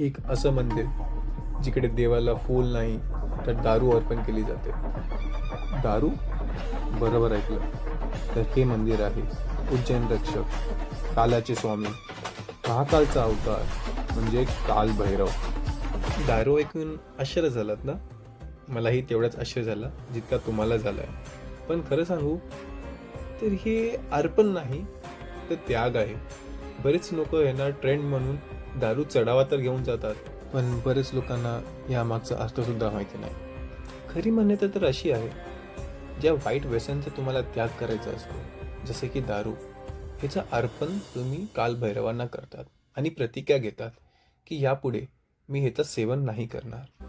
एक असं मंदिर जिकडे देवाला फूल नाही तर दारू अर्पण केली जाते. दारू? बरोबर ऐकलं. तर हे मंदिर आहे उज्जैन रक्षक, कालाचे स्वामी, महाकालचा अवतार म्हणजे काल भैरव. दारू ऐकून आश्चर्य झालात ना? मलाही तेवढाच आश्चर्य झाला जितका तुम्हाला झाला आहे. पण खरं सांगू तर हे अर्पण नाही तर त्याग आहे. बरेच लोक यांना ट्रेंड म्हणून दारू चढावा तर घेऊन जातात, पण बरेच लोकांना यामागचा अर्थ सुद्धा माहिती नाही. खरी मान्यता तर अशी आहे, ज्या वाईट व्यसनाचा तुम्हाला त्याग करायचा असतो जसे की दारू, ह्याचं अर्पण तुम्ही काल भैरवांना करतात आणि प्रतिज्ञा घेतात की यापुढे मी ह्याचं सेवन नाही करणार.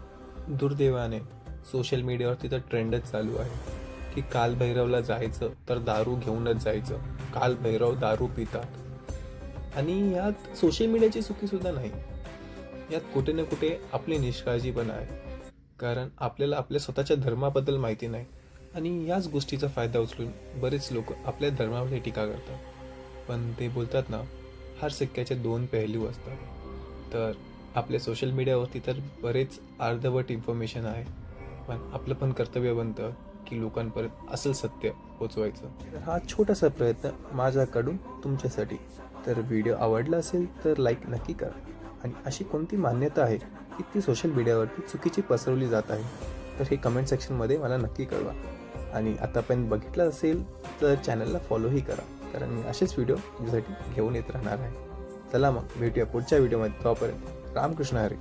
दुर्दैवाने सोशल मीडियावरती तर ट्रेंडच चालू आहे की काल भैरवला जायचं तर दारू घेऊनच जायचं. काल भैरव दारू पितात. आणि यात सोशल मीडियाची चुकीसुद्धा नाही, यात कुठे ना कुठे आपली निष्काळजीपणा आहे. कारण आपल्याला आपल्या स्वतःच्या धर्माबद्दल माहिती नाही आणि याच गोष्टीचा फायदा उचलून बरेच लोक आपल्या धर्मामध्ये टीका करतात. पण ते बोलतात ना, हर सिक्क्याचे दोन पैलू असतात. तर आपल्या सोशल मीडियावरती तर बरेच अर्धवट इन्फॉर्मेशन आहे, पण आपलं पण कर्तव्य बनतं की लोकांपर्यंत असलं सत्य पोचवायचं. तर हा छोटासा प्रयत्न माझ्याकडून तुमच्यासाठी. तर व्हिडिओ आवडला असेल तर लाईक नक्की करा. आणि अशी कोणती मान्यता आहे की ती सोशल मीडियावरती चुकीची पसरवली जात आहे, तर हे कमेंट सेक्शनमध्ये मला नक्की कळवा. आणि आतापर्यंत बघितलं असेल तर चॅनलला फॉलोही करा, कारण मी असेच व्हिडिओ तुमच्यासाठी घेऊन येत राहणार आहे. चला मग भेटूया पुढच्या व्हिडिओमध्ये. तोपर्यंत रामकृष्ण हरी.